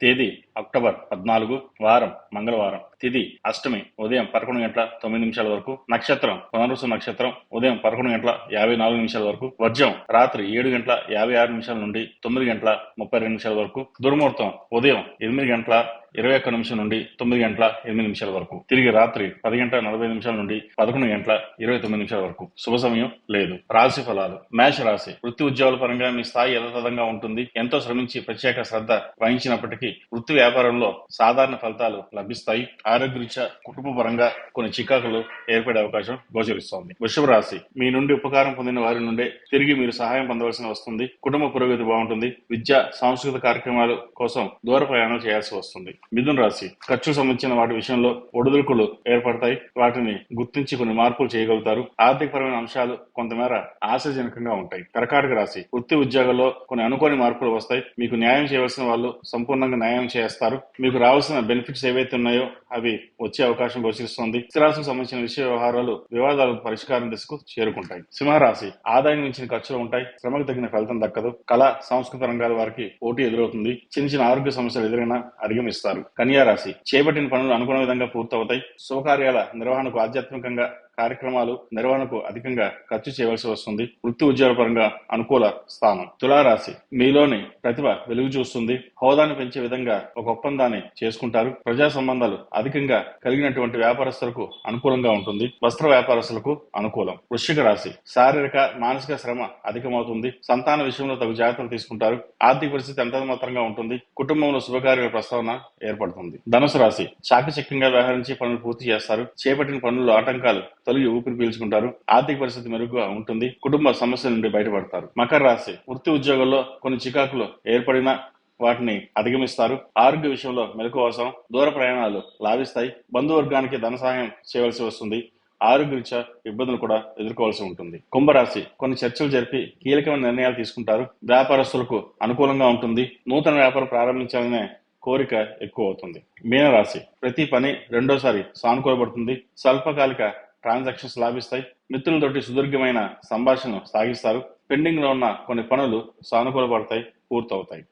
తేదీ అక్టోబర్ 14, వారం మంగళవారం, తిథి అష్టమి ఉదయం 11:09 వరకు, నక్షత్రం పునర్వసు నక్షత్రం ఉదయం 11:54 వరకు, వర్జం రాత్రి 7:56 నుండి 9:32 వరకు, దుర్ముహూర్తం ఉదయం 8:21 నుండి 9:08 వరకు, తిరిగి రాత్రి 10:45 నుండి 11:29 వరకు. శుభ సమయం లేదు. రాశి ఫలాలు. మేష రాశి. వృత్తి ఉద్యోగాల పరంగా మీ స్థాయి యథాతథంగా ఉంటుంది. ఎంతో శ్రమించి ప్రత్యేక శ్రద్ధ వహించినప్పటికీ వృత్తి వ్యాపారంలో సాధారణ ఫలితాలు లభిస్తాయి. ఆరోగ్యరీత్యా కుటుంబ పరంగా కొన్ని చికాకులు ఏర్పడే అవకాశం గోచరిస్తోంది. వృషభ రాశి. మీ నుండి ఉపకారం పొందిన వారి నుండే తిరిగి మీరు సహాయం పొందవలసి వస్తుంది. కుటుంబ పురోగతి బాగుంటుంది. విద్య, సాంస్కృతిక కార్యక్రమాల కోసం దూర ప్రయాణం చేయాల్సి వస్తుంది. మిథున రాశి. ఖర్చుకు సంబంధించిన వాటి విషయంలో ఒడిదుడుకులు ఏర్పడతాయి. వాటిని గుర్తించి కొన్ని మార్పులు చేయగలుగుతారు. ఆర్థికపరమైన అంశాలు కొంతమేర ఆశాజనకంగా ఉంటాయి. కర్కాటక రాశి. వృత్తి ఉద్యోగాల్లో కొన్ని అనుకోని మార్పులు వస్తాయి. మీకు న్యాయం చేయవలసిన వాళ్ళు సంపూర్ణంగా న్యాయం చేస్తారు. మీకు రావాల్సిన బెనిఫిట్స్ ఏవైతే ఉన్నాయో అవి వచ్చే అవకాశం గోచరిస్తోంది. స్థిరాస్తులకు సంబంధించిన విషయ వ్యవహారాలు వివాదాల పరిష్కారం దిశకు చేరుకుంటాయి. సింహరాశి. ఆదాయం మించిన ఖర్చులు ఉంటాయి. శ్రమకు తగిన ఫలితం దక్కదు. కళ, సాంస్కృతిక రంగాల వారికి పోటీ ఎదురవుతుంది. చిన్న చిన్న ఆరోగ్య సమస్యలు ఎదురైనా అధిగమిస్తారు. కన్యా రాశి. చేపట్టిన పనులు అనుకున్న విధంగా పూర్తవుతాయి. శుభకార్యాల నిర్వహణకు, ఆధ్యాత్మికంగా కార్యక్రమాలు నిర్వహణకు అధికంగా ఖర్చు చేయవలసి వస్తుంది. వృత్తి ఉద్యోగ పరంగా అనుకూల స్థానం. తులారాశి. మీలోని ప్రతిభ వెలుగు చూస్తుంది. హోదాను పెంచే విధంగా ఒక ఒప్పందాన్ని చేసుకుంటారు. ప్రజా సంబంధాలు అధికంగా కలిగినటువంటి వ్యాపారస్తులకు అనుకూలంగా ఉంటుంది. వస్త్ర వ్యాపారస్తులకు అనుకూలం. వృశ్చిక రాశి. శారీరక, మానసిక శ్రమ అధికమవుతుంది. సంతాన విషయంలో తగు జాగ్రత్తలు తీసుకుంటారు. ఆర్థిక పరిస్థితి ఎంత మాత్రంగా ఉంటుంది. కుటుంబంలో శుభకార్యాల ప్రస్తావన ఏర్పడుతుంది. ధనుసు రాశి. చాకచక్యంగా వ్యవహరించి పనులు పూర్తి చేస్తారు. చేపట్టిన పనుల్లో ఆటంకాలు తొలగి ఊపిరి పీల్చుకుంటారు. ఆర్థిక పరిస్థితి మెరుగ్గా ఉంటుంది. కుటుంబ సమస్యల నుండి బయటపడతారు. మకర రాశి. వృత్తి ఉద్యోగాల్లో కొన్ని చికాకులు ఏర్పడినా వాటిని అధిగమిస్తారు. ఆరోగ్య విషయంలో మెలకు అవసరం. దూర ప్రయాణాలు లాభిస్తాయి. బంధువర్గానికి ధన సహాయం చేయవలసి వస్తుంది. ఆరోగ్యరీత్యా ఇబ్బందులు కూడా ఎదుర్కోవాల్సి ఉంటుంది. కుంభరాశి. కొన్ని చర్చలు జరిపి కీలకమైన నిర్ణయాలు తీసుకుంటారు. వ్యాపారస్తులకు అనుకూలంగా ఉంటుంది. నూతన వ్యాపారం ప్రారంభించాలనే కోరిక ఎక్కువ అవుతుంది. మీనరాశి. ప్రతి పని రెండోసారి సానుకూలపడుతుంది. స్వల్పకాలిక ట్రాన్సాక్షన్స్ లాభిస్తాయి. మిత్రులతోటి సుదీర్ఘమైన సంభాషణ సాగిస్తారు. పెండింగ్ లో ఉన్న కొన్ని పనులు సానుకూలపడతాయి, పూర్తవుతాయి.